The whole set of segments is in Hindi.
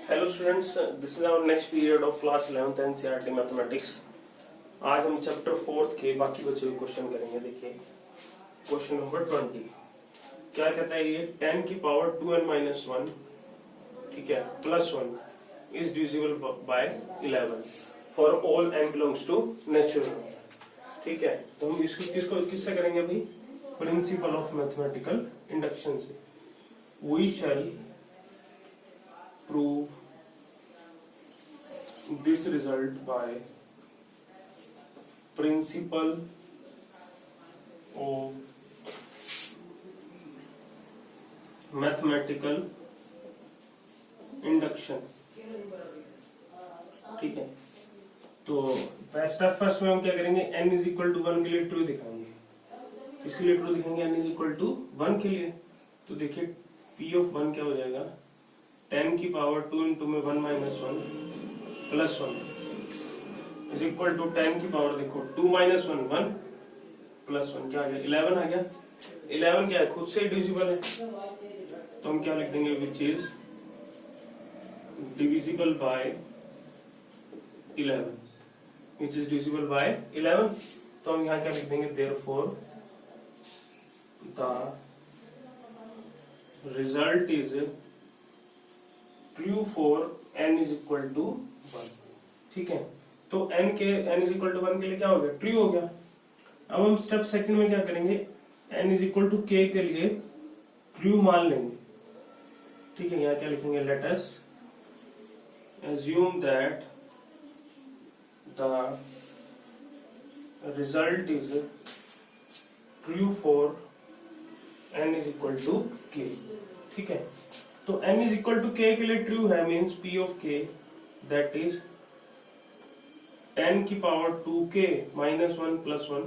Hello students, this is our next period of class 11th NCERT mathematics. आज हम चैप्टर 4 के बाकी बचे हुए क्वेश्चन करेंगे। देखिए क्वेश्चन नंबर 20 क्या कहता है, ये 10 की पावर 2n-1, ठीक है, +1 is divisible by 11 for all n belongs to natural. ठीक है, तो हम इसको किससे करेंगे भाई? प्रिंसिपल ऑफ मैथमेटिकल इंडक्शन से। We shall prove this result by principle of mathematical induction। ठीक है, तो स्टेप फर्स्ट में हम क्या करेंगे, n इज इक्वल टू 1 के लिए ट्रू दिखाएंगे। इसके लिए ट्रू दिखाएंगे n इज इक्वल टू 1 के लिए। तो देखिए p ऑफ 1 क्या हो जाएगा, 10 की पावर 2 इंटू में 1 minus 1 plus 1 is equal to 10 की पावर देखो 2 माइनस 1 1 प्लस 1 क्या आ गया, 11 आ गया। 11 क्या है, खुद से डिविजिबल है, तो हम क्या लिख देंगे, which is divisible by 11, which is divisible by 11। तो हम यहाँ क्या लिख देंगे, therefore the result is true for n is equal to 1। ठीक है, तो n इज इक्वल टू 1 के लिए क्या हो गया, ट्रू हो गया। अब हम स्टेप सेकंड में क्या करेंगे, n is equal to k के लिए ट्रू मान लेंगे। ठीक है, यहाँ क्या लिखेंगे, late us assume that the result is true for n is equal to k। ठीक है, तो n is equal to k के लिए ट्रू है, means p of k that is 10 की power 2k minus 1 plus 1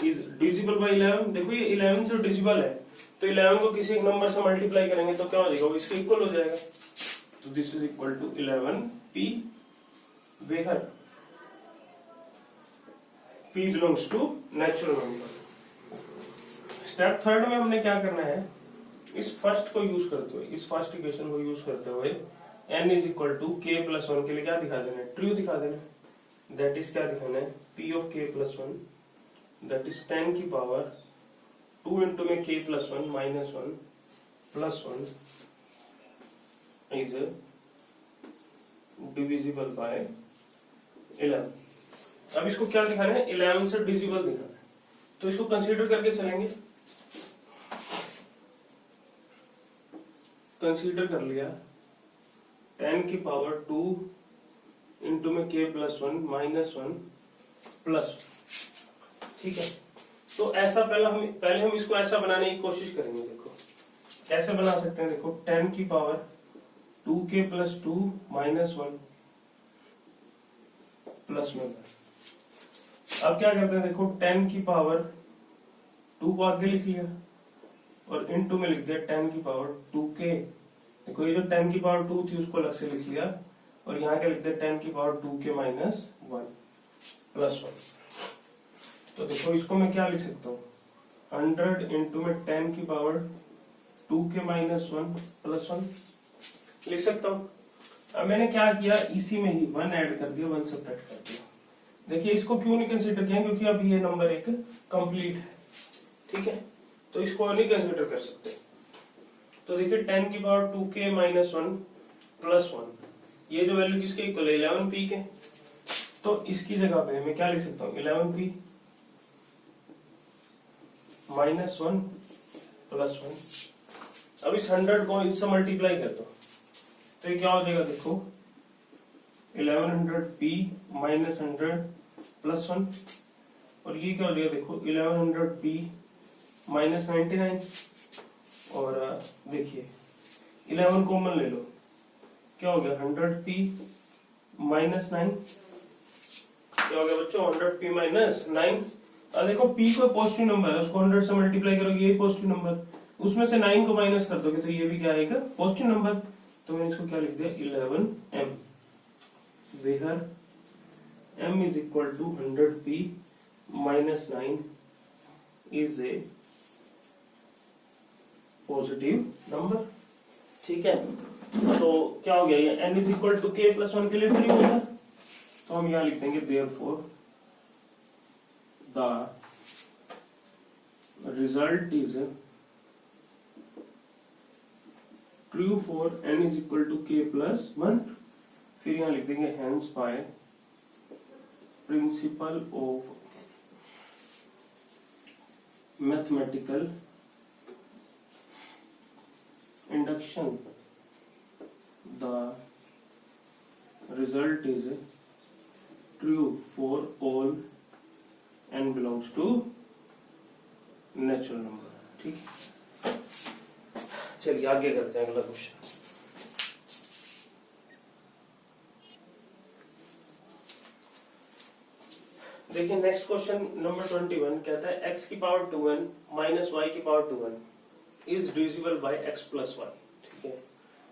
is divisible by 11। देखो ये 11 से डिविजिबल है, तो 11 को किसी एक नंबर से मल्टीप्लाई करेंगे तो क्या हो जाएगा, वो इसके इक्वल हो जाएगा। तो this is equal to 11p where p belongs to natural number. Step third में हमने क्या करना है, इस फर्स्ट को यूज करते हुए, इस फर्स्ट इक्वेशन को यूज करते हुए n is equal to k plus 1 के लिए क्या दिखा देना है, ट्रू दिखा देना है। दैट इज क्या दिखाना है, p of k plus 1 that is 10 की पावर 2 इंटू में k plus 1 minus 1 plus 1 is divisible by 11। अब इसको क्या दिखाना है, 11 से डिविजिबल दिखाना है, तो इसको कंसीडर करके चलेंगे। कंसीडर कर लिया 10 की पावर 2 इंटू में k प्लस 1 माइनस 1 प्लस। ठीक है, तो ऐसा पहले हम इसको ऐसा बनाने की कोशिश करेंगे। देखो कैसे बना सकते हैं, देखो 10 की power 2k plus 2 minus 1 plus 1। अब क्या करते हैं, देखो 10 की पावर 2 को आगे लिख लिया और इनटू में लिख दिया 10 की पावर 2k। देखो ये जो 10 की पावर 2 थी उसको अलग से लिख लिया और यहाँ क्या लिख दिया 10 की पावर 2k माइनस 1 प्लस 1। तो देखो इसको मैं क्या लिख सकता हूँ, 100 इंटू में 10 की पावर 2k माइनस 1 प्लस 1 लिख सकता हूँ। अब मैंने क्या किया, इसी में ही 1 ऐड कर दिया, 1 सब्ट्रैक्ट कर दिया। देखिए इसको क्यों नहीं कंसीडर किया, क्योंकि अब ये नंबर एक कंप्लीट है। ठीक है, तो इसको नहीं कंसीडर कर सकते। तो देखिए 10 की पावर 2k माइनस 1 प्लस 1, ये जो वैल्यू किसके इक्वल है, 11p के। तो इसकी जगह पे मैं क्या लिख सकता हूँ, 11p माइनस 1 प्लस 1। अब इस 100 को इससे मल्टीप्लाई कर दो तो ये क्या हो जाएगा, देखो 1100p माइनस 100 प्लस 1 और ये क्या हो जाएगा, देखो 1100p माइनस 99 और देखिए 11 कॉमन ले लो, क्या हो गया 100p माइनस 9। क्या हो गया बच्चों, 100p माइनस 9। अब देखो p कोई पॉजिटिव नंबर है, उसको 100 से मल्टीप्लाई करोगे ये पॉजिटिव नंबर, उसमें से 9 को माइनस कर दोगे तो ये भी क्या आएगा, पॉजिटिव नंबर। तो मैंने इसको क्या लिख दिया, 11m where m is equal to 100p minus 9 is a positive number. ठीक है, तो क्या हो गया ये n is equal to k plus 1 के लिए ट्रू होगा, तो हम यहाँ लिख देंगे therefore the result is true for n is equal to k plus 1। फिर यहाँ लिख देंगे hence by principle of mathematical induction the result is true for all n belongs to natural number। ठीक, चलिए आगे करते हैं अगला क्वेश्चन। देखिए नेक्स्ट क्वेश्चन नंबर 21 कहता है x की पावर 2n माइनस y की power 2n is divisible by x plus Y. ठीक है,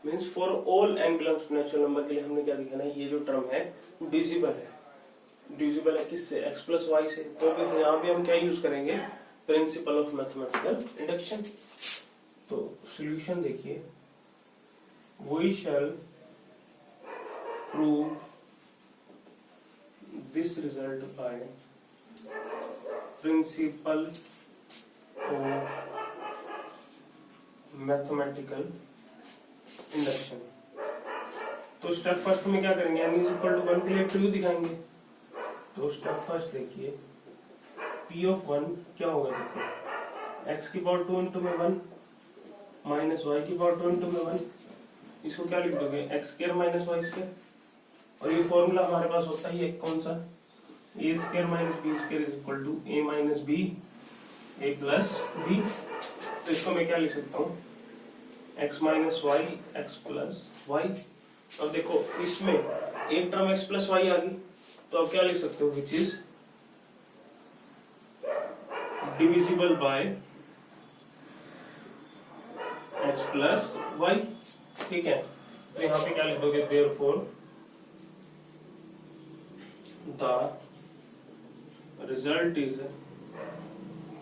means for all n belongs to natural number के लिए हमने क्या दिखाना है, ये जो टर्म है डिविजिबल है। डिविजिबल है किससे, x प्लस वाई से। तो यहाँ पे हम क्या यूज करेंगे, प्रिंसिपल ऑफ मैथमेटिकल इंडक्शन। तो सॉल्यूशन देखिए, we shall prove this result by principle of mathematical induction. तो स्टेप फर्स्ट में क्या करेंगे, n इज इक्वल टू 1 के लिए ट्रू दिखाएंगे। तो स्टेप फर्स्ट देखिए, p ऑफ 1 क्या होगा, देखो x की पावर 2 इंटू में 1 माइनस y की पावर 2 इंटू में 1, इसको क्या लिख दोगे x square minus y square. और ये फॉर्मूला हमारे पास होता है ये कौन सा, a square minus b square is equal to a minus b a plus b। तो इसको मैं क्या लिख सकता हूँ, x minus Y X plus Y. अब देखो इसमें एक टर्म x प्लस वाई आ गई, तो अब क्या लिख सकते हो, which is divisible by x plus Y. ठीक है, तो यहाँ पे क्या लिख दोगे, therefore the result is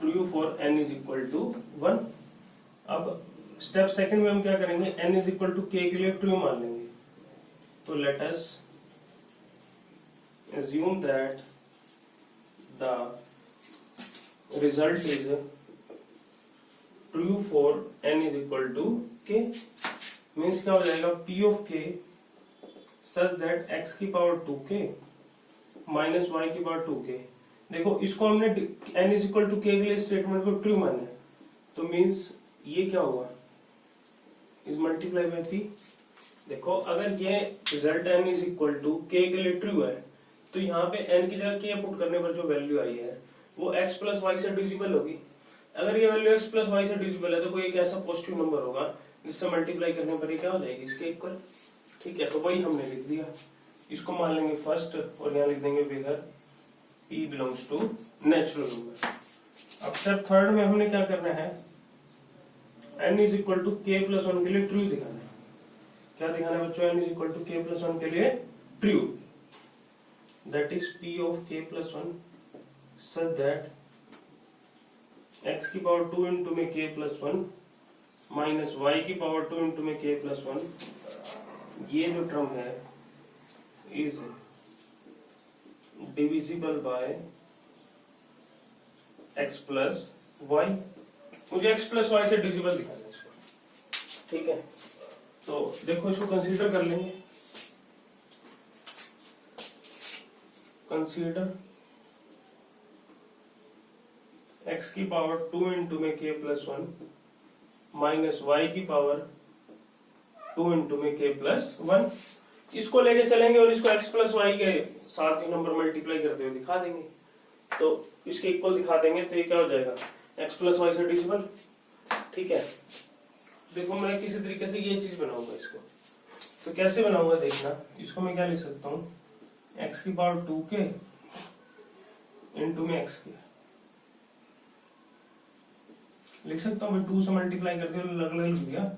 true for n is equal to 1। अब स्टेप सेकंड में हम क्या करेंगे, n is equal to k के लिए ट्रू मान लेंगे। तो let us assume that the result is true for n is equal to k। Means क्या हो जाएगा, p of k such that x की पावर 2k माइनस y की पावर 2k। देखो इसको हमने n is equal to k के लिए स्टेटमेंट को ट्रू माना है, तो मीन्स ये क्या होगा, इज मल्टीप्लाई बाय p। देखो अगर ये result n is equal to k के लिए ट्रू है, तो यहाँ पे n की जगह k पुट करने पर जो वैल्यू आई है वो x प्लस वाई से डिविजिबल होगी। अगर ये वैल्यू x प्लस वाई से डिविजिबल है, तो कोई एक ऐसा पॉजिटिव नंबर होगा जिससे मल्टीप्लाई करने पर ये क्या हो जाएगी, इसके इक्वल। ठीक है, तो वही हमने लिख दिया, इसको मान लेंगे फर्स्ट और यहाँ लिख देंगे figure p belongs to natural number. अब स्टेप थर्ड में हमने क्या करना है, n is equal to k plus 1 के लिए ट्रू दिखाना है। क्या दिखाना है बच्चों, n is equal to k plus 1 के लिए true, that is p of k plus 1 such that x की पावर 2 इंटू में k प्लस 1 माइनस y की पावर 2 इंटू में k प्लस 1, ये जो टर्म है is divisible by x plus y। मुझे x प्लस वाई से डिविजिबल दिखाना है इसको। ठीक है, तो देखो इसको कंसीडर कर लेंगे। कंसीडर x की पावर 2 इंटू में k प्लस 1 माइनस y की पावर 2 इंटू में k प्लस 1। इसको लेके चलेंगे और इसको x प्लस वाई के साथ ही नंबर मल्टीप्लाई करते हुए दिखा देंगे, तो इसके इक्वल दिखा देंगे, तो ये क्या हो जाएगा, x प्लस वाई से डिविजिबल। ठीक है, देखो मैं किसी तरीके से ये चीज बनाऊंगा इसको, तो कैसे बनाऊंगा देखना। इसको मैं क्या लिख सकता हूँ, x की पावर 2k इंटू में x की लिख सकता हूँ, 2 से मल्टीप्लाई करके अलग अलग लिख दिया।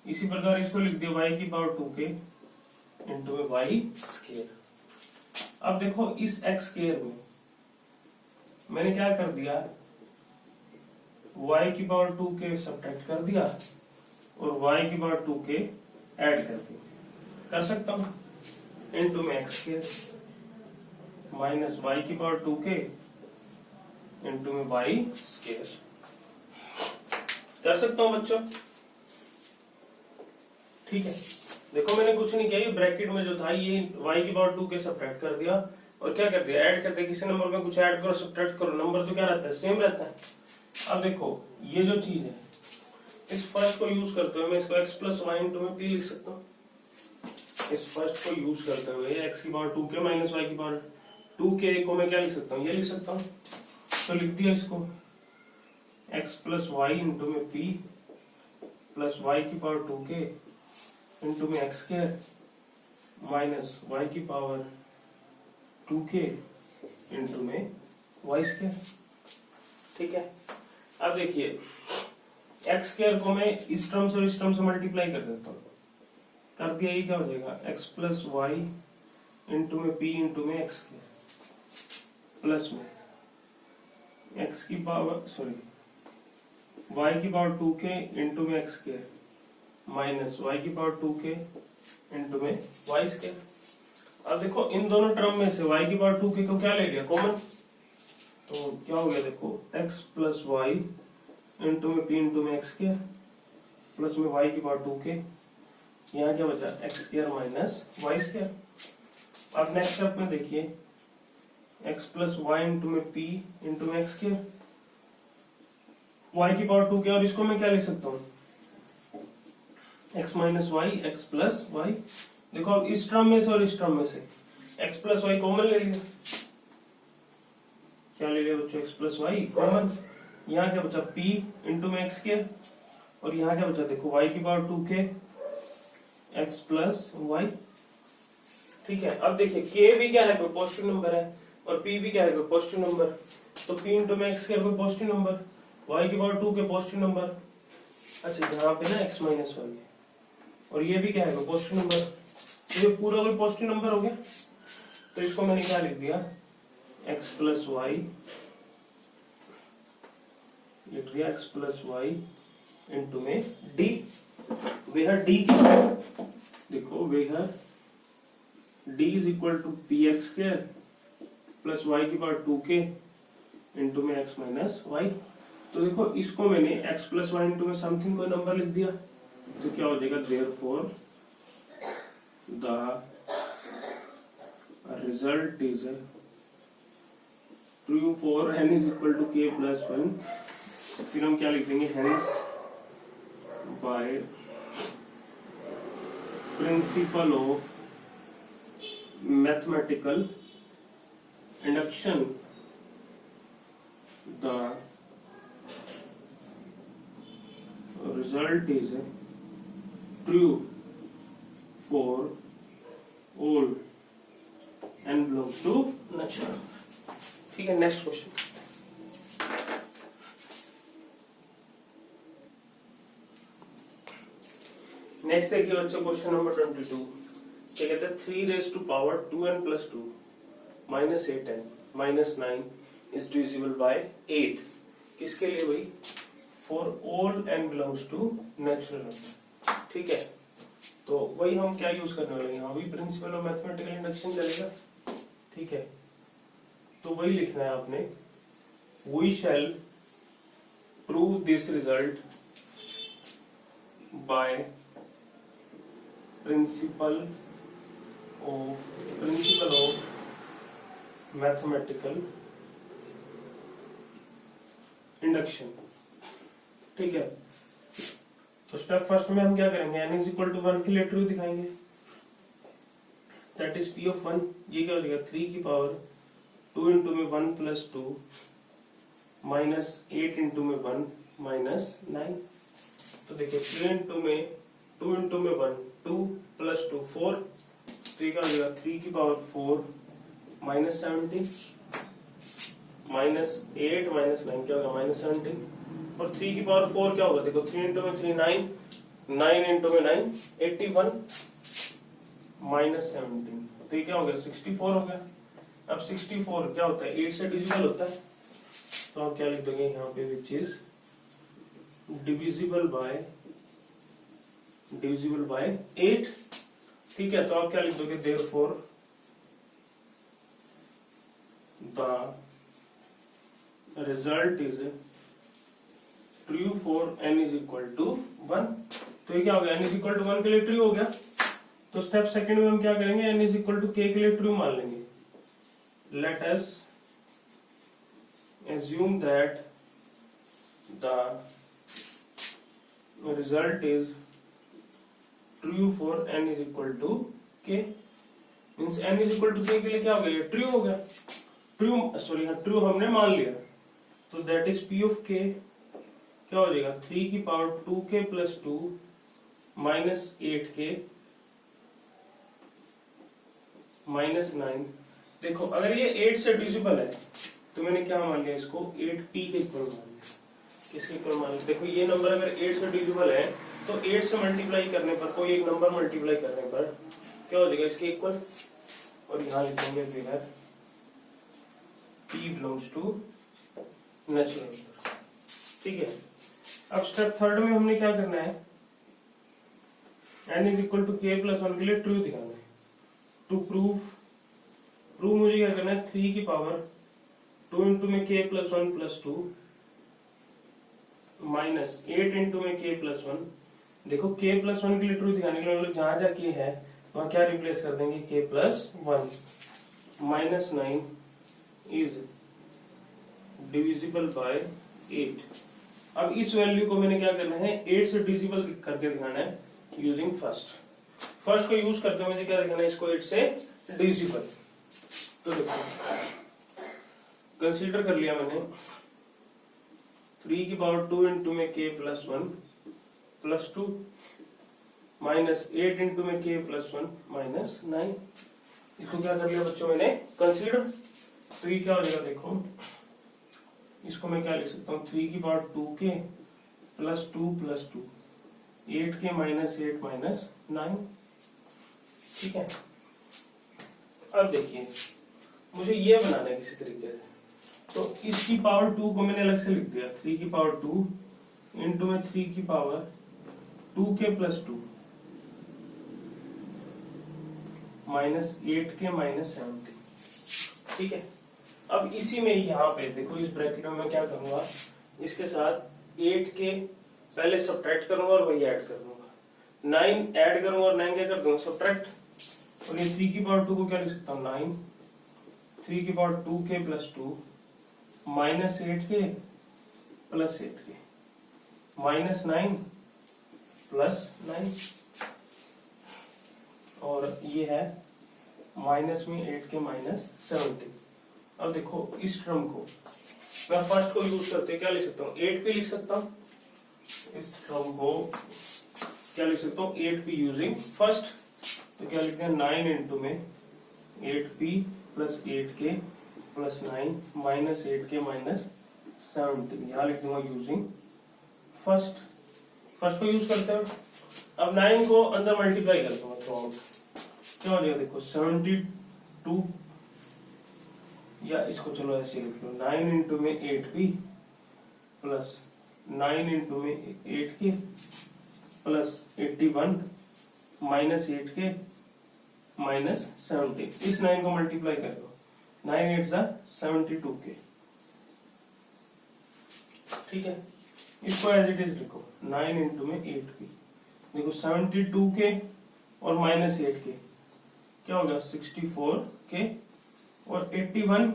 इसी प्रकार इसको लिख दिया y की पावर 2k इंटू में y स्क्वायर। अब देखो इस x स्क्वायर में मैंने क्या कर दिया, y की पावर 2k सब्ट्रैक्ट कर दिया और y की पावर 2k ऐड करके कर सकता हूं, इनटू में x स्क्वायर माइनस y की पावर 2k इनटू में y स्क्वायर कर सकता हूं बच्चों। ठीक है, देखो मैंने कुछ नहीं किया, ये ब्रैकेट में जो था ये y की पावर 2k सब्ट्रैक्ट कर दिया और क्या कर दिया, ऐड कर दिया। किसी नंबर में कुछ ऐड करो सब्ट्रैक्ट करो, नंबर तो क्या रहता है, सेम रहता है। अब देखो ये जो चीज है, इस फर्स्ट को यूज करते हुए मैं इसको x प्लस वाई इंटू में p लिख सकता हूँ। इस फर्स्ट को यूज करते हुए x की पावर 2k माइनस y की पावर 2k को मैं क्या लिख सकता हूँ, ये लिख सकता हूँ। तो लिख दिया इसको x प्लस वाई इंटू में p प्लस y की पावर 2k इंटू में x स्क्वायर माइनस y की पावर 2k इंटू में y स्क्वायर। ठीक है, अब देखिए x स्क्वायर को मैं इस टर्म से और इस टर्म से मल्टीप्लाई कर देता हूँ, कर दिया, ये क्या हो जाएगा x प्लस वाई इंटू में p इंटू में x स्क्वायर प्लस में x की पावर y की पावर 2k इंटू में x स्क्वायर माइनस y की पावर 2k इंटू में y स्क्वायर। अब देखो इन दोनों टर्म में से y की पावर 2k को क्या ले लिया कॉमन, तो क्या हो गया, देखो x प्लस वाई इंटू में p इंटू में x स्क्वायर प्लस में y की पावर 2k, यहाँ क्या बचा x square minus y square. अब नेक्स्ट स्टेप में देखिए x प्लस वाई इंटू में p इंटू में x स्क्वायर, y की पावर 2k और इसको मैं क्या लिख सकता हूँ, x minus y x plus y. देखो अब इस टर्म में से और इस टर्म में से x प्लस वाई कॉमन ले लिया, क्या ले लिया बच्चों, x प्लस वाई कॉमन। यहाँ क्या बचा p इंटू में x स्क्वायर और यहाँ क्या बचा, देखो y की power 2k x plus Y. ठीक है, अब देखिए k भी क्या है, कोई पॉजिटिव नंबर है और p भी क्या है, कोई पॉजिटिव नंबर। तो p इंटू में x स्क्वायर कोई पॉजिटिव नंबर, y की पावर 2k पॉजिटिव नंबर। अच्छा यहाँ पे ना x माइनस वाई है और ये भी क्या है, कोई पॉजिटिव नंबर। तो ये पूरा कोई पॉजिटिव नंबर हो गया, तो इसको मैंने क्या लिख दिया, x प्लस वाई लिख दिया, x प्लस वाई इंटू में d। वेयर d की देखो, where d is equal to p x square plus y की पावर 2k इंटू में x माइनस वाई। तो देखो इसको मैंने x प्लस वाई इंटू में समथिंग कोई नंबर लिख दिया, तो क्या हो जाएगा, therefore the result is true for n is equal to k plus 1। फिर हम क्या लिख देंगे, hence by principle of mathematical induction the result is true for all n belongs to natural। ठीक है, नेक्स्ट क्वेश्चन। नेक्स्ट देखिए बच्चों, क्वेश्चन नंबर 22। क्या कहते हैं, 3 raise to power 2n plus 2 minus 8n minus 9 is divisible by 8। किसके लिए भाई, for all n belongs to natural number. ठीक है, तो वही हम क्या यूज करने वाले हैं, यहाँ भी प्रिंसिपल ऑफ मैथमेटिकल इंडक्शन चलेगा। ठीक है, तो वही लिखना है आपने, we shall prove this result by principle of mathematical induction. ठीक है, तो स्टेप फर्स्ट में हम क्या करेंगे, n इज इक्वल टू 1 के लिए ट्रू दिखाएंगे, दैट इज p ऑफ 1। ये क्या हो जाएगा, 3 की पावर 2 इंटू में 1 प्लस 2 माइनस 8 इंटू में 1 माइनस 9। तो देखिए 3 इंटू में 2 इंटू में 1 2 प्लस 2 4, तो ये क्या हो जाएगा, 3 की पावर 4 माइनस 17 माइनस 8 माइनस 9 क्या होगा, माइनस 17। और 3 की पावर 4 क्या होगा, देखो 3 इंटू में 3 9 9 इंटू में 9 81 माइनस 17, तो ये क्या हो गया, 64 हो गया। अब 64 क्या होता है, 8 से डिविजिबल होता है, तो आप क्या लिख देंगे यहाँ पे, which is divisible by divisible by 8। ठीक है, तो आप क्या लिख दोगे, therefore the result is true for n is equal to 1। तो ये क्या हो गया, n इज इक्वल टू 1 के लिए ट्रू हो गया। तो स्टेप सेकंड में हम क्या करेंगे, n is equal to k के लिए ट्रू मान लेंगे। Let us assume that the result is true for n is equal to k, means n is equal to k के लिए क्या हो गया, ट्रू हो गया। ट्रू हमने मान लिया, तो that is p of k क्या हो जाएगा, 3 की power 2k plus 2 minus 8k minus 9। देखो अगर ये 8 से डिविजिबल है तो मैंने क्या मान लिया, इसको 8p के इक्वल मान लिया। किसके इक्वल मान लिया, देखो ये नंबर अगर 8 से डिविजिबल है तो 8 से मल्टीप्लाई करने पर, कोई एक नंबर मल्टीप्लाई करने पर क्या हो जाएगा, इसके इक्वल। और यहाँ लिखेंगे फिर p belongs to natural number. ठीक है, अब स्टेप थर्ड में हमने क्या करना है, n is equal to k plus 1 के लिए ट्रू दिखाना है। टू प्रूव मुझे क्या करना है, 3 की पावर 2 इंटू में k plus 1 plus 2 minus 8 into में k प्लस 1। देखो k प्लस 1 के लिए ट्रू दिखाने के लिए हम लोग जहां जहां k है वहां क्या रिप्लेस कर देंगे, k plus 1 minus 9 is divisible by 8। अब इस वैल्यू को मैंने क्या करना है, 8 से डिविजिबल करके दिखाना है यूजिंग फर्स्ट को यूज करते हुए मुझे क्या दिखाना है, इसको 8 से डिविजिबल। तो देखो कंसीडर कर लिया मैंने 3 की पावर 2 इंटू में k plus 1 plus 2 minus 8 into में k प्लस 1 माइनस 9। इसको क्या कर लिया बच्चों मैंने, कंसीडर। तो ये क्या हो जाएगा, देखो इसको मैं क्या लिख सकता हूँ, 3 की power 2k plus 2 plus 2 8k minus 8 minus 9। ठीक है, अब देखिए मुझे ये बनाना है किसी तरीके से, तो इसकी पावर 2 को मैंने अलग से लिख दिया, 3 की पावर 2 इंटू में 3 की power 2k plus 2 minus 8k minus 17। ठीक है, अब इसी में यहाँ पे देखो इस ब्रैकेट में मैं क्या करूंगा, इसके साथ 8k पहले सब्ट्रैक्ट करूंगा और वही ऐड कर दूंगा, 9 ऐड करूंगा और 9 क्या कर दूंगा, सब्ट्रैक्ट। और ये 3 की पावर 2 को क्या लिख सकता हूँ, 9 3 की power 2k plus 2 minus 8k plus 8k minus 9 plus 9। और ये है माइनस में 8k माइनस 17। अब देखो इस टर्म को मैं फर्स्ट को यूज करते क्या लिख सकता हूँ, 8p लिख सकता हूँ। इस टर्म को क्या लिख सकता हूँ, 8p यूजिंग फर्स्ट। तो क्या लिखते हैं, 9 इंटू में 8p plus 8k plus 9 minus 8k minus 17। यहाँ लिख दूंगा यूजिंग फर्स्ट को यूज करते हैं। अब 9 को अंदर मल्टीप्लाई कर दूंगा थ्रू आउट, क्या हो जाएगा, देखो 72, या इसको चलो ऐसे लिख लो, 9 इंटू में 8p प्लस 9 इंटू में 8k plus 81 minus 8k minus 17। इस 9 को मल्टीप्लाई कर दो, 9 8 जा 72k। ठीक है, इसको एज इट इज लिखो, 9 इंटू में 8p, देखो 72k और माइनस 8k क्या होगा, 64k और 81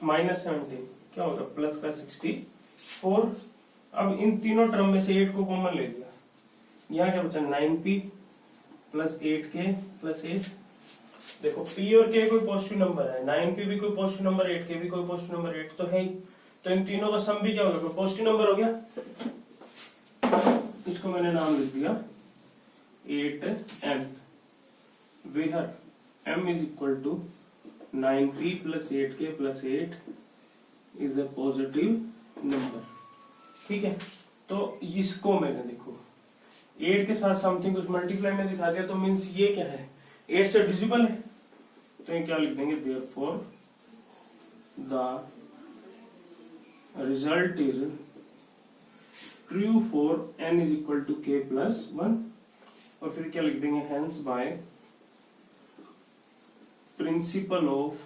माइनस 17 क्या होगा, प्लस का 64। अब इन तीनों टर्म में से 8 को कॉमन ले लिया, यहाँ क्या बचा, 9p प्लस 8k प्लस 8। देखो p और k कोई पॉजिटिव नंबर है, 9p भी कोई पॉजिटिव नंबर, 8k भी कोई पॉजिटिव नंबर, 8 तो है ही, तो इन तीनों का सम भी क्या होगा, कोई पॉजिटिव नंबर हो गया। इसको मैंने नाम लिख दिया 8m, where m is equal to 9p plus 8k plus 8 is a positive number. ठीक है, तो इसको मैंने देखो 8 के साथ समथिंग कुछ मल्टीप्लाई में दिखा दिया, तो मीन्स ये क्या है, 8 से डिविजिबल है, तो ये क्या लिख देंगे, therefore the result is true for n is equal to k plus 1। और फिर क्या लिख देंगे, hence by principle of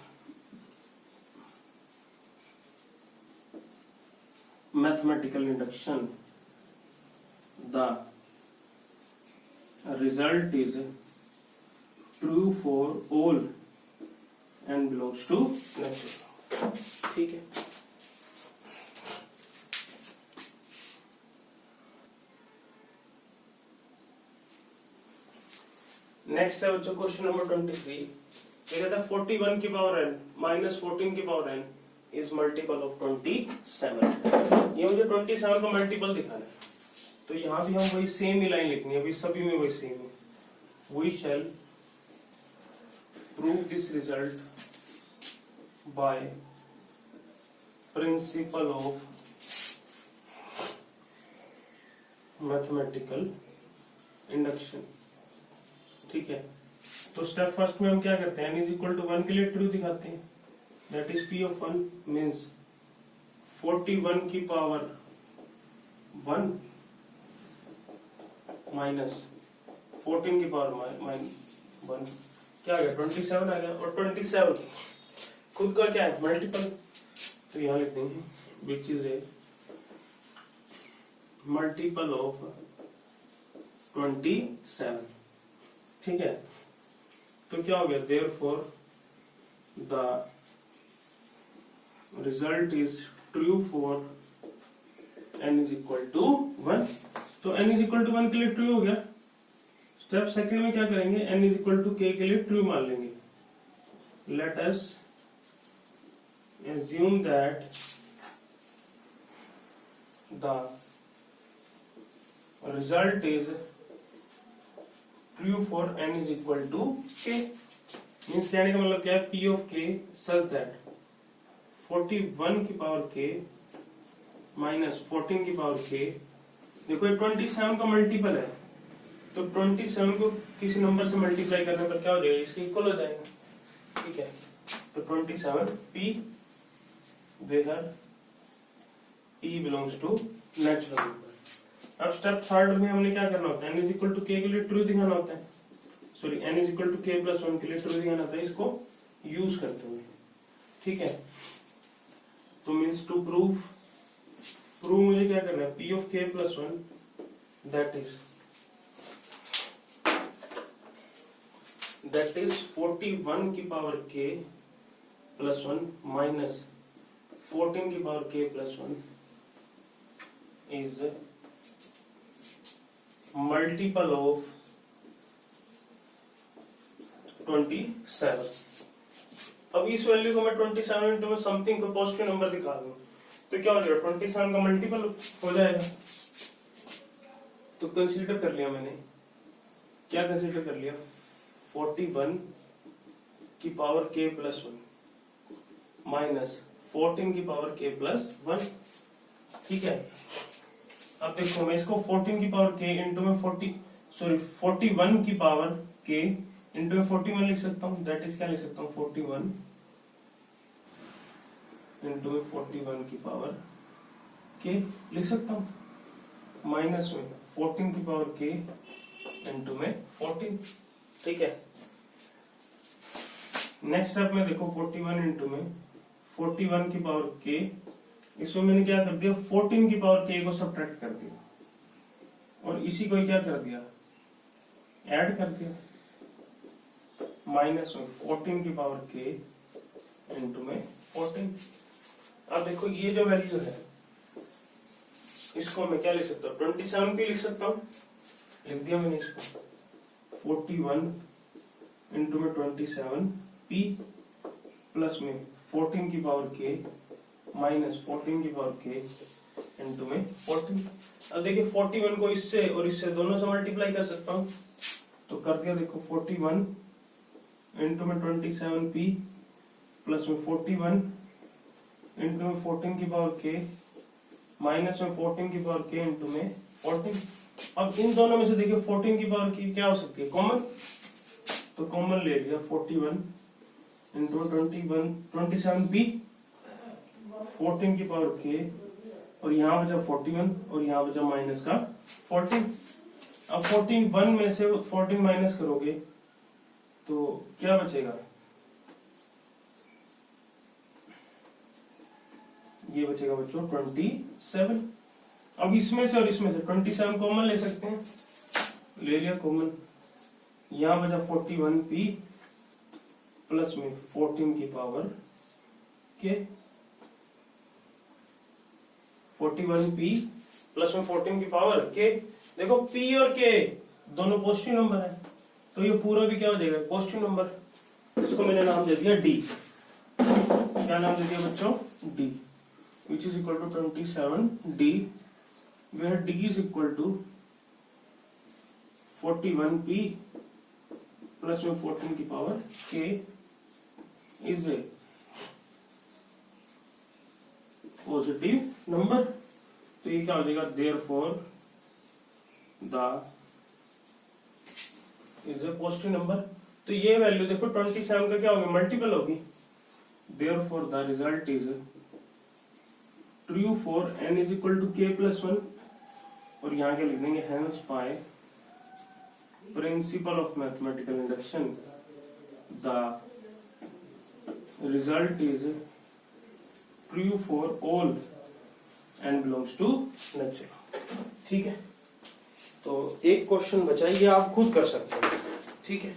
mathematical induction the result is true for all n belongs to nature. ठीक है, नेक्स्ट है बच्चों क्वेश्चन नंबर 23। ये कहता है 41 की पावर n माइनस 14 की power n is multiple of 27। ये मुझे 27 का मल्टीपल दिखाना है, तो यहां भी हम वही सेम ही लाइन लिखनी है, अभी सभी में वही सेम है। We shall prove this result by principle of mathematical induction. ठीक है, तो स्टेप फर्स्ट में हम क्या करते हैं, n इज इक्वल टू 1 के लिए ट्रू दिखाते हैं, that is p of 1 means 41 की पावर 1 माइनस 14 की पावर 1 क्या आ गया, 27 आ गया। और 27 खुद का क्या है, मल्टीपल, तो यहां लिख देंगे which is a multiple of 27। ठीक है, तो क्या हो गया, therefore the result is true for n is equal to 1। तो n इज इक्वल टू 1 के लिए ट्रू हो गया। स्टेप सेकंड में क्या करेंगे, n is equal to k के लिए ट्रू मान लेंगे। Let us assume that the result is true for n is equal to k। Means कहने का मतलब क्या है, p of k such that 41 की पावर k माइनस 14 की पावर k, देखो ये 27 का मल्टीपल है, तो 27 को किसी नंबर से मल्टीप्लाई करने पर क्या हो जाएगा, इसके इक्वल हो जाएगा। ठीक है, तो 27 p where p belongs to natural number. अब स्टेप थर्ड में हमने क्या करना होता है, n is equal to k के लिए ट्रू दिखाना होता है, sorry n is equal to k plus 1 के लिए ट्रू दिखाना होता है, इसको यूज करते हुए। ठीक है, तो मीन्स टू प्रूव मुझे क्या करना है, p of k plus 1 that is 41 की पावर k प्लस 1 माइनस 14 की power k plus 1 is multiple of 27। अब इस वैल्यू को मैं 27 इंटू में समथिंग को पॉजिटिव नंबर दिखा दूं तो क्या हो जाएगा, 27 का मल्टीपल हो जाएगा। तो कंसीडर कर लिया मैंने, क्या कंसीडर कर लिया, 41 की पावर k प्लस 1 माइनस 14 की पावर k प्लस 1। ठीक है, अब देखो मैं इसको 14 की पावर k इंटू में 41 की पावर k इंटू में 41 लिख सकता हूँ, दैट इज क्या लिख सकता हूँ, 41 इंटू में 41 की पावर k लिख सकता हूँ, माइनस में 14 की पावर k इंटू में 14। ठीक है, नेक्स्ट स्टेप में देखो 41 इंटू में 41 की पावर k, इसमें मैंने क्या कर दिया, 14 की पावर k को सब्ट्रैक्ट कर दिया और इसी को क्या कर दिया, ऐड कर दिया, माइनस में 14 की पावर k इंटू में 14। अब देखो ये जो वैल्यू है इसको मैं क्या लिख सकता हूँ, 27 p लिख सकता हूँ, लिख दिया मैंने इसको, 41 इंटू में 27 p प्लस में 14 की पावर k माइनस 14 की पावर k इंटू में 14। अब देखिए 41 को इससे और इससे दोनों से मल्टीप्लाई कर सकता हूँ, तो कर दिया, देखो 41 इंटू में 27 p प्लस में 41 इंटू में 14 की पावर k माइनस में 14 की पावर k इंटू में 14। अब इन दोनों में से देखिए 14 की पावर की क्या हो सकती है, कॉमन, तो कॉमन ले लिया, 41 इंटू 27 p 14 की पावर k और यहाँ बचा 41 और यहाँ बचा माइनस का 14। अब 14 1 में से 14 माइनस करोगे तो क्या बचेगा, ये बचेगा बच्चों 27। अब इसमें से और इसमें से 27 कॉमन ले सकते हैं, ले लिया कॉमन, यहां बचा 41p प्लस में 14 की पावर के, 41p प्लस में 14 की पावर के। देखो p और k दोनों पॉजिटिव नंबर है, तो ये पूरा भी क्या हो जाएगा, पॉजिटिव नंबर। इसको मैंने नाम दे दिया d। क्या नाम दे दिया बच्चों, d, which is equal to 27d, where d is equal to 41p plus में 14 की power k is a positive number. तो ये क्या हो जाएगा, therefore the is a positive number. तो ये वैल्यू देखो 27 का क्या होगी, मल्टीपल होगी, therefore the result is true for n is equal to k plus 1। और यहाँ क्या लिख देंगे, hence by principle of mathematical induction the result is true for all n belongs to natural। ठीक है, तो एक क्वेश्चन बचा, ये आप खुद कर सकते हैं। ठीक है।